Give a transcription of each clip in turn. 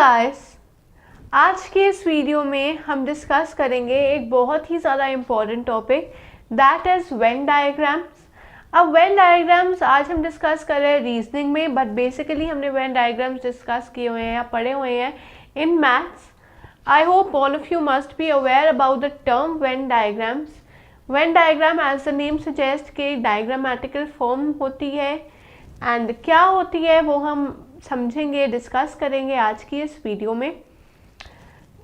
Guys, आज के इस वीडियो में हम डिस्कस करेंगे एक बहुत ही ज़्यादा important topic that is Venn diagrams. अब वेन डायग्राम्स आज हम डिस्कस कर रहे हैं रीजनिंग में, बट बेसिकली हमने वेन डायग्राम्स डिस्कस किए हुए हैं या पढ़े हुए हैं in maths. I hope all of you must be aware about the term Venn diagrams. Venn diagram as the name suggest के डायग्रामेटिकल फॉर्म होती है, एंड क्या होती है वो हम समझेंगे, डिस्कस करेंगे आज की इस वीडियो में।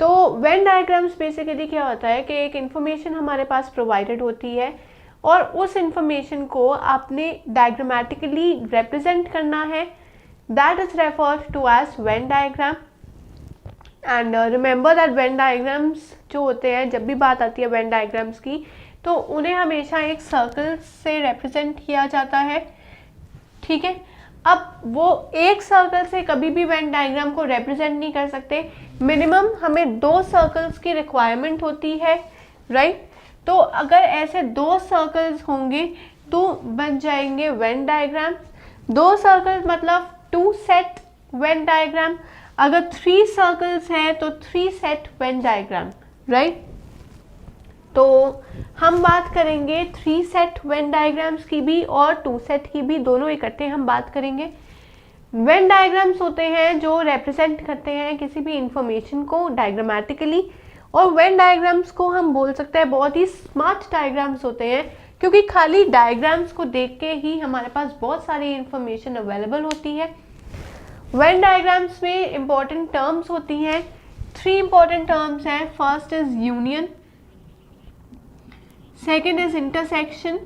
तो वेन डायग्राम्स बेसिकली क्या होता है कि एक इन्फॉर्मेशन हमारे पास प्रोवाइडेड होती है और उस इन्फॉर्मेशन को आपने डायग्रामेटिकली रिप्रेजेंट करना है, that is referred to as Venn diagram. And remember that Venn diagrams जो होते हैं, जब भी बात आती है वेन डायग्राम्स की, तो उन्हें हमेशा एक सर्कल से रिप्रेजेंट किया जाता है, ठीक है। अब वो एक सर्कल से कभी भी वेन डायग्राम को रिप्रेजेंट नहीं कर सकते, मिनिमम हमें 2 सर्कल्स की रिक्वायरमेंट होती है, राइट। तो अगर ऐसे 2 सर्कल्स होंगे तो बन जाएंगे वेन डायग्राम। 2 सर्कल्स मतलब 2 सेट वेन डायग्राम। अगर 3 सर्कल्स हैं तो 3 सेट वेन डायग्राम, राइट। तो हम बात करेंगे 3 सेट वेन डायग्राम्स की भी और 2 सेट की भी, दोनों इकट्ठे हम बात करेंगे। वेन डायग्राम्स होते हैं जो रिप्रेजेंट करते हैं किसी भी इंफॉर्मेशन को डायग्रामेटिकली, और वेन डायग्राम्स को हम बोल सकते हैं बहुत ही स्मार्ट डायग्राम्स होते हैं, क्योंकि खाली डायग्राम्स को देख के ही हमारे पास बहुत सारी इंफॉर्मेशन अवेलेबल होती है। वेन डायग्राम्स में इंपॉर्टेंट टर्म्स होती हैं, 3 इंपॉर्टेंट टर्म्स हैं। First is union, second is intersection,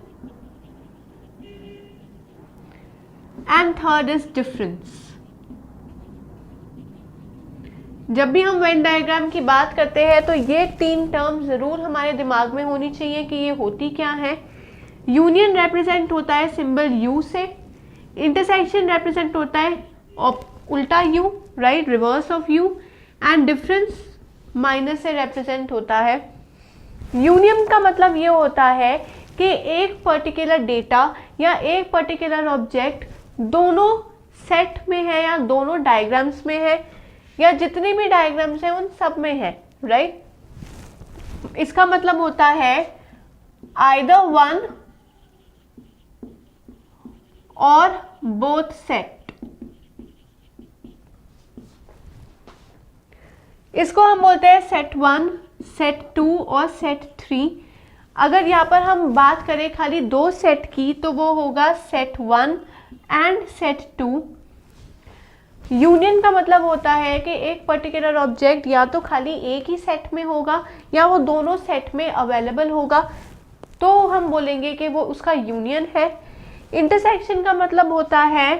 and third is difference। जब भी हम वेन डायग्राम की बात करते हैं तो ये 3 टर्म जरूर हमारे दिमाग में होनी चाहिए कि ये होती क्या है। यूनियन रिप्रेजेंट होता है सिंबल यू से, इंटरसेक्शन रिप्रेजेंट होता है उल्टा you, right, reverse of you, and difference minus से रिप्रेजेंट होता है। यूनियन का मतलब ये होता है कि एक पर्टिकुलर डेटा या एक पर्टिकुलर ऑब्जेक्ट दोनों सेट में है या दोनों डायग्राम्स में है या जितने भी डायग्राम्स हैं उन सब में है, राइट। इसका मतलब होता है आइदर वन और बोथ सेट। इसको हम बोलते हैं सेट 1, सेट 2 और सेट 3। अगर यहाँ पर हम बात करें खाली 2 सेट की तो वो होगा सेट 1 एंड सेट 2। यूनियन का मतलब होता है कि एक पर्टिकुलर ऑब्जेक्ट या तो खाली एक ही सेट में होगा या वो दोनों सेट में अवेलेबल होगा, तो हम बोलेंगे कि वो उसका यूनियन है। इंटरसेक्शन का मतलब होता है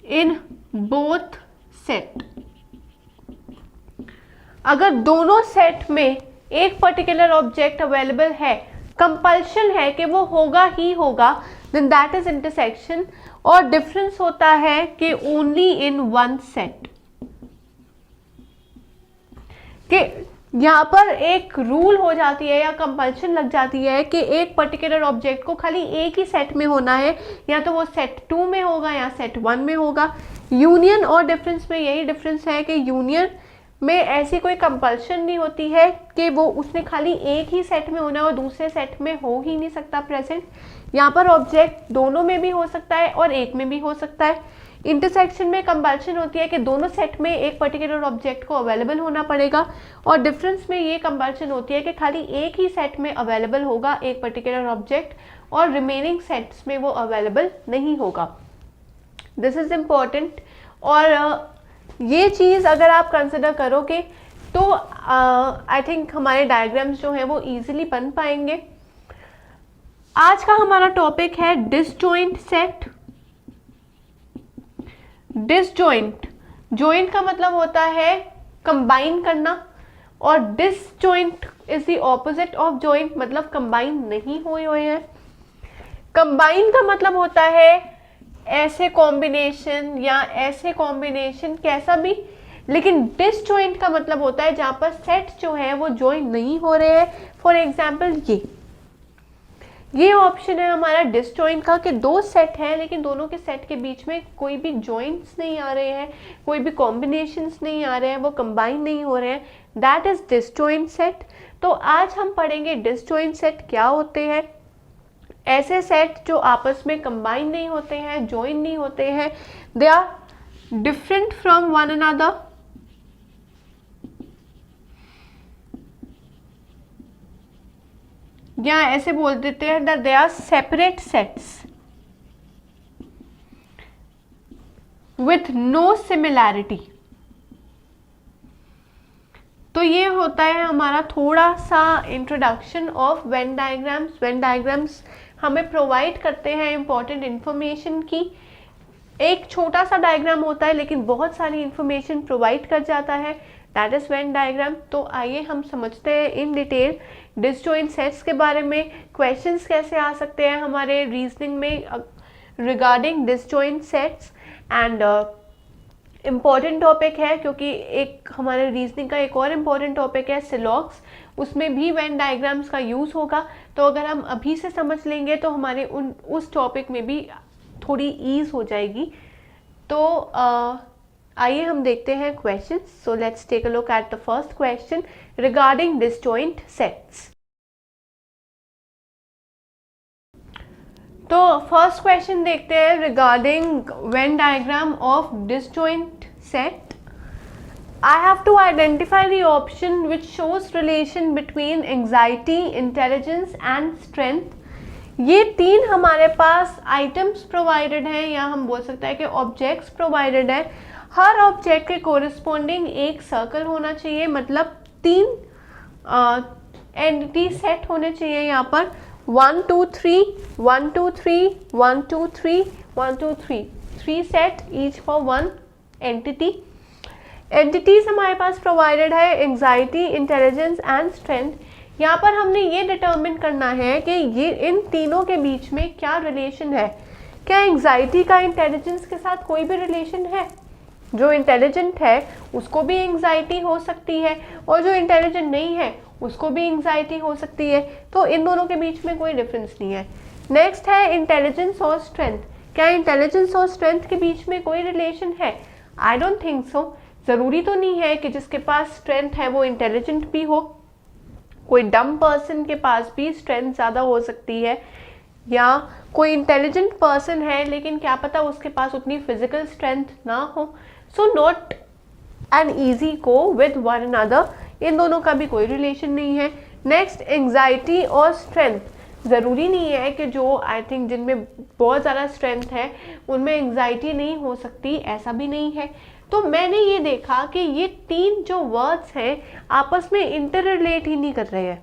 इन बोथ सेट। अगर दोनों सेट में एक पर्टिकुलर ऑब्जेक्ट अवेलेबल है, कंपल्शन है कि वो होगा ही होगा, देन दैट इज इंटरसेक्शन। और डिफरेंस होता है कि ओनली इन वन सेट, कि यहाँ पर एक रूल हो जाती है या कंपल्शन लग जाती है कि एक पर्टिकुलर ऑब्जेक्ट को खाली एक ही सेट में होना है, या तो वो सेट 2 में होगा या सेट 1 में होगा। यूनियन और डिफरेंस में यही डिफरेंस है कि यूनियन में ऐसी कोई कंपल्शन नहीं होती है कि वो उसने खाली एक ही सेट में होना है और दूसरे सेट में हो ही नहीं सकता प्रेजेंट। यहाँ पर ऑब्जेक्ट दोनों में भी हो सकता है और एक में भी हो सकता है। इंटरसेक्शन में कंपल्शन होती है कि दोनों सेट में एक पर्टिकुलर ऑब्जेक्ट को अवेलेबल होना पड़ेगा, और डिफरेंस में ये कंपल्शन होती है कि खाली एक ही सेट में अवेलेबल होगा एक पर्टिकुलर ऑब्जेक्ट और रिमेनिंग सेट्स में वो अवेलेबल नहीं होगा। दिस इज इम्पॉर्टेंट, और ये चीज़ अगर आप कंसिडर करोगे तो आई थिंक हमारे डायग्राम्स जो हैं वो इजीली बन पाएंगे। आज का हमारा टॉपिक है डिसजॉइंट सेट। डिसजॉइंट, जॉइंट का मतलब होता है कंबाइन करना, और disjoint is the opposite of joint, मतलब कंबाइन नहीं हुए हैं। कंबाइन का मतलब होता है ऐसे कॉम्बिनेशन या ऐसे कॉम्बिनेशन कैसा भी, लेकिन डिसजॉइंट का मतलब होता है जहां पर सेट जो है वो जॉइन नहीं हो रहे हैं। फॉर एग्जाम्पल ये ऑप्शन है हमारा डिसजॉइंट का कि दो सेट हैं लेकिन दोनों के सेट के बीच में कोई भी जॉइंट्स नहीं आ रहे हैं, कोई भी कॉम्बिनेशंस नहीं आ रहे हैं, वो कंबाइन नहीं हो रहे हैं, दैट इज डिसजॉइंट सेट। तो आज हम पढ़ेंगे डिसजॉइंट सेट क्या होते हैं, ऐसे सेट जो आपस में कंबाइन नहीं होते हैं, जॉइन नहीं होते हैं, they are different from one another, या ऐसे बोल देते हैं that they are separate sets with no similarity. तो ये होता है हमारा थोड़ा सा introduction of Venn diagrams. Venn diagrams हमें प्रोवाइड करते हैं इंपॉर्टेंट इंफॉर्मेशन की। एक छोटा सा डायग्राम होता है लेकिन बहुत सारी इंफॉर्मेशन प्रोवाइड कर जाता है, दैट इज वेन डायग्राम। तो आइए हम समझते हैं इन डिटेल डिसजॉइंट सेट्स के बारे में, क्वेश्चंस कैसे आ सकते हैं हमारे रीजनिंग में regarding disjoint sets. And important topic है क्योंकि एक हमारे रीजनिंग का एक और इम्पॉर्टेंट टॉपिक है सिलॉग्स, उसमें भी वेन डायग्राम्स का यूज़ होगा। तो अगर हम अभी से समझ लेंगे तो हमारे उस टॉपिक में भी थोड़ी ईज हो जाएगी। तो आइए हम देखते हैं question. So let's take a look at the first question regarding disjoint sets. तो फर्स्ट क्वेश्चन देखते हैं regarding Venn diagram of disjoint set. I have to identify the option which shows relation between anxiety, intelligence and strength. ये तीन हमारे पास items provided हैं या हम बोल सकते हैं कि ऑब्जेक्ट्स प्रोवाइडेड है। हर ऑब्जेक्ट के कोरिस्पॉन्डिंग एक सर्कल होना चाहिए, मतलब तीन एंटिटी सेट होने चाहिए यहाँ पर 1 2 3 1 2 3 1 2 3 1 2 3 3 set each for one entity. Entities हमारे पास प्रोवाइडेड है एंजाइटी, इंटेलिजेंस एंड स्ट्रेंथ। यहाँ पर हमने ये डिटरमिन करना है कि ये इन तीनों के बीच में क्या रिलेशन है। क्या एंजाइटी का इंटेलिजेंस के साथ कोई भी रिलेशन है? जो इंटेलिजेंट है उसको भी एंजाइटी हो सकती है और जो इंटेलिजेंट नहीं है उसको भी एंजाइटी हो सकती है। तो इन दोनों के बीच में कोई डिफरेंस नहीं है। नेक्स्ट है इंटेलिजेंस और स्ट्रेंथ। क्या इंटेलिजेंस और स्ट्रेंथ के बीच में कोई रिलेशन है? I don't think so. ज़रूरी तो नहीं है कि जिसके पास स्ट्रेंथ है वो इंटेलिजेंट भी हो। कोई डम पर्सन के पास भी स्ट्रेंथ ज़्यादा हो सकती है, या कोई इंटेलिजेंट पर्सन है लेकिन क्या पता उसके पास उतनी फिजिकल स्ट्रेंथ ना हो। So not an easy go with one another. इन दोनों का भी कोई रिलेशन नहीं है। नेक्स्ट एंजाइटी और स्ट्रेंथ। ज़रूरी नहीं है कि जो आई थिंक जिनमें बहुत ज़्यादा स्ट्रेंथ है उनमें एंजाइटी नहीं हो सकती, ऐसा भी नहीं है। तो मैंने ये देखा कि ये तीन जो वर्ड्स हैं आपस में इंटर रिलेट ही नहीं कर रहे हैं,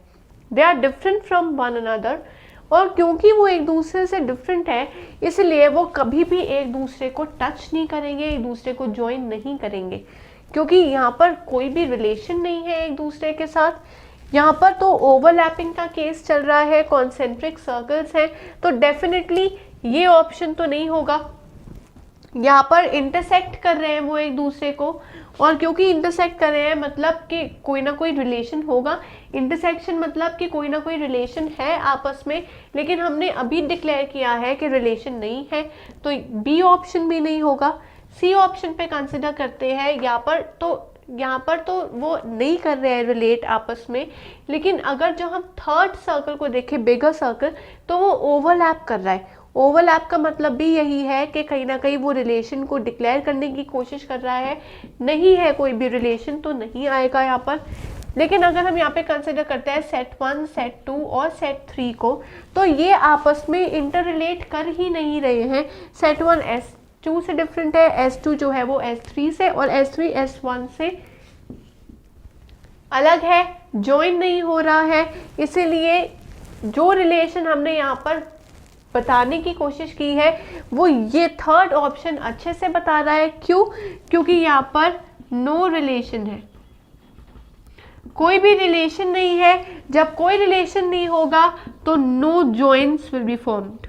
they are different from one another. और क्योंकि वो एक दूसरे से डिफरेंट है इसलिए वो कभी भी एक दूसरे को टच नहीं करेंगे, एक दूसरे को ज्वाइन नहीं करेंगे, क्योंकि यहाँ पर कोई भी रिलेशन नहीं है एक दूसरे के साथ। यहाँ पर तो ओवरलैपिंग का केस चल रहा है, कॉन्सेंट्रिक सर्कल्स हैं, तो डेफिनेटली ये ऑप्शन तो नहीं होगा। यहाँ पर इंटरसेक्ट कर रहे हैं वो एक दूसरे को, और क्योंकि इंटरसेक्ट कर रहे हैं मतलब कि कोई ना कोई रिलेशन होगा। इंटरसेक्शन मतलब कि कोई ना कोई रिलेशन है आपस में, लेकिन हमने अभी डिक्लेयर किया है कि रिलेशन नहीं है, तो बी ऑप्शन भी नहीं होगा। सी ऑप्शन पे कंसिडर करते हैं। यहाँ पर तो वो नहीं कर रहे हैं रिलेट आपस में, लेकिन अगर जो हम थर्ड सर्कल को देखें, बिगर सर्कल, तो वो ओवरलैप कर रहा है। ओवरलैप का मतलब भी यही है कि कहीं ना कहीं वो रिलेशन को डिक्लेयर करने की कोशिश कर रहा है। नहीं है कोई भी रिलेशन तो नहीं आएगा यहाँ पर। लेकिन अगर हम यहाँ पे कंसिडर करते हैं सेट 1, सेट 2 और सेट 3 को, तो ये आपस में इंटर रिलेट कर ही नहीं रहे हैं। सेट 1 S2 से डिफरेंट है, S2 जो है वो S3 से, और S3 S1 से अलग है, ज्वाइन नहीं हो रहा है। इसीलिए जो रिलेशन हमने यहाँ पर बताने की कोशिश की है वो ये थर्ड ऑप्शन अच्छे से बता रहा है। क्यों? क्योंकि यहाँ पर नो रिलेशन है, कोई भी रिलेशन नहीं है। जब कोई रिलेशन नहीं होगा तो no joints will be formed.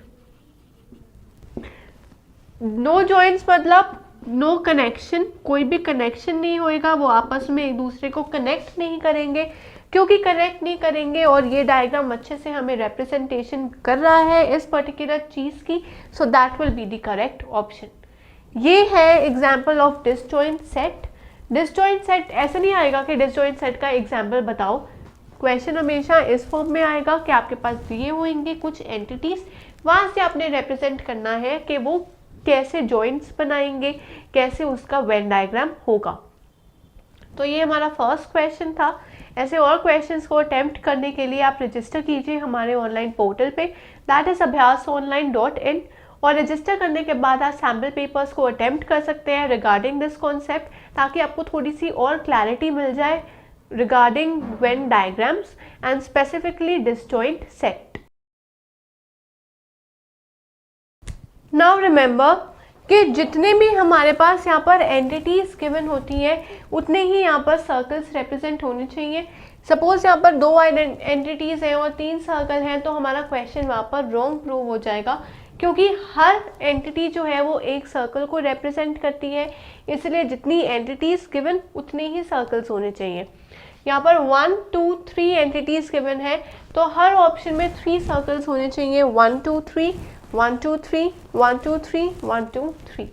No joints मतलब नो कनेक्शन, कोई भी कनेक्शन नहीं होएगा, वो आपस में एक दूसरे को कनेक्ट नहीं करेंगे। क्योंकि कनेक्ट नहीं करेंगे और ये डायग्राम अच्छे से हमें रिप्रेजेंटेशन कर रहा है इस पर्टिकुलर चीज़ की, so that will be the correct option. ये है example of disjoint set. Disjoint set ऐसे नहीं आएगा कि डिसजॉइंट सेट का एग्जाम्पल बताओ, क्वेश्चन हमेशा इस फॉर्म में आएगा कि आपके पास दिए होंगे कुछ एंटिटीज, वहाँ से आपने रिप्रेजेंट करना है कि वो कैसे जॉइंट्स बनाएंगे, कैसे उसका वेन डायग्राम होगा। तो ये हमारा फर्स्ट क्वेश्चन था। ऐसे और क्वेश्चंस को अटेम्प्ट करने के लिए आप रजिस्टर कीजिए हमारे ऑनलाइन पोर्टल पे, दैट इज abhyasonline.in, और रजिस्टर करने के बाद आप सैम्पल पेपर्स को अटेम्प्ट कर सकते हैं रिगार्डिंग दिस कॉन्सेप्ट, ताकि आपको थोड़ी सी और क्लैरिटी मिल जाए regarding Venn diagrams and specifically disjoint set. Now remember कि जितने भी हमारे पास यहाँ पर एंटिटीज गिवन होती हैं उतने ही यहाँ पर सर्कल्स रिप्रेजेंट होने चाहिए। सपोज यहाँ पर 2 एंटिटीज हैं और 3 सर्कल हैं, तो हमारा क्वेश्चन वहाँ पर रॉन्ग प्रूव हो जाएगा, क्योंकि हर एंटिटी जो है वो एक सर्कल को रिप्रेजेंट करती है, इसलिए जितनी एंटिटीज गिवन उतने ही सर्कल्स होने चाहिए। यहाँ पर 1 2 3 एंटिटीज गिवन है, तो हर ऑप्शन में 3 सर्कल्स होने चाहिए, 1 2 3 1 2 3 1 2 3 1 2 3।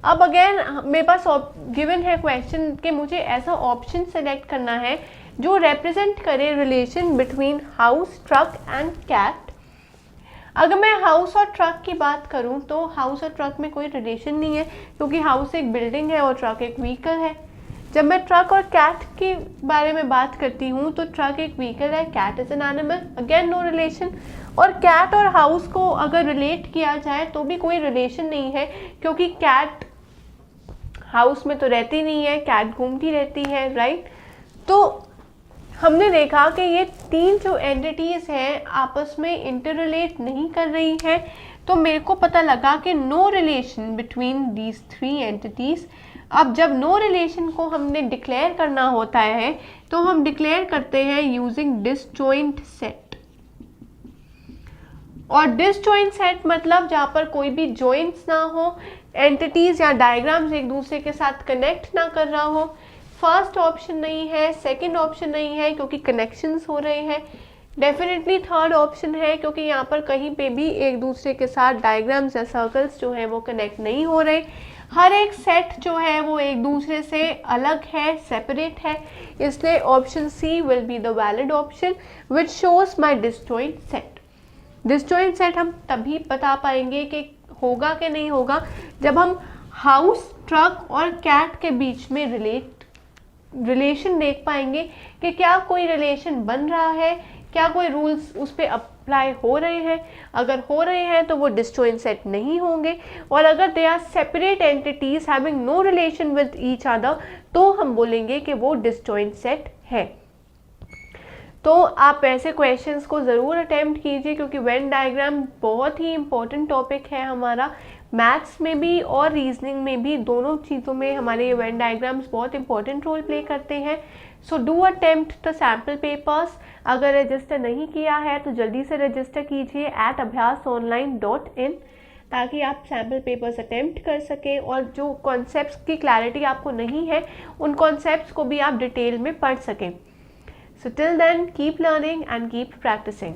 अब अगेन मेरे पास गिवन है क्वेश्चन कि मुझे ऐसा ऑप्शन सेलेक्ट करना है जो रिप्रेजेंट करे relation between house, truck and cat. अगर मैं हाउस और ट्रक की बात करूं तो हाउस और ट्रक में कोई रिलेशन नहीं है, क्योंकि हाउस एक बिल्डिंग है और ट्रक एक व्हीकल है। जब मैं ट्रक और कैट के बारे में बात करती हूँ तो ट्रक एक व्हीकल है, cat is an animal, again no relation. और कैट और हाउस को अगर रिलेट किया जाए तो भी कोई रिलेशन नहीं है, क्योंकि कैट हाउस में तो रहती नहीं है, कैट घूमती रहती है, राइट। तो हमने देखा कि ये 3 जो एंटिटीज हैं आपस में इंटर रिलेट नहीं कर रही हैं, तो मेरे को पता लगा कि no relation between these 3 entities. अब जब नो रिलेशन को हमने डिक्लेयर करना होता है तो हम डिक्लेयर करते हैं यूजिंग डिसजॉइंट सेट। और डिसजॉइंट सेट मतलब जहाँ पर कोई भी जॉइंट्स ना हो, एंटिटीज या डायग्राम्स एक दूसरे के साथ कनेक्ट ना कर रहा हो। फर्स्ट ऑप्शन नहीं है, सेकंड ऑप्शन नहीं है क्योंकि कनेक्शंस हो रहे हैं, डेफिनेटली थर्ड ऑप्शन है क्योंकि यहाँ पर कहीं पे भी एक दूसरे के साथ डायग्राम्स या सर्कल्स जो है वो कनेक्ट नहीं हो रहे। हर एक सेट जो है वो एक दूसरे से अलग है, सेपरेट है, इसलिए option C will be the valid option which shows my disjoint set. Disjoint set हम तभी बता पाएंगे कि होगा कि नहीं होगा जब हम हाउस, ट्रक और कैट के बीच में रिलेशन देख पाएंगे कि क्या कोई रिलेशन बन रहा है, क्या कोई रूल्स उस पर अप्लाई हो रहे हैं। अगर हो रहे हैं तो वो डिसजॉइंट सेट नहीं होंगे, और अगर they are separate entities having no relation with each other तो हम बोलेंगे कि वो डिसजॉइंट सेट है। तो आप ऐसे क्वेश्चंस को ज़रूर अटेम्प्ट कीजिए, क्योंकि वेन डायग्राम बहुत ही इम्पोर्टेंट टॉपिक है हमारा। मैथ्स में भी और रीजनिंग में भी, दोनों चीज़ों में हमारे ये वेन डायग्राम्स बहुत इंपॉर्टेंट रोल प्ले करते हैं। So do attempt the sample papers. अगर रजिस्टर नहीं किया है तो जल्दी से रजिस्टर कीजिए at abhyasonline.in, ताकि आप सैम्पल पेपर्स अटेम्प्ट कर सकें और जो कॉन्सेप्ट्स की क्लैरिटी आपको नहीं है उन कॉन्सेप्ट्स को भी आप डिटेल में पढ़ सकें। So till then, keep learning and keep practicing.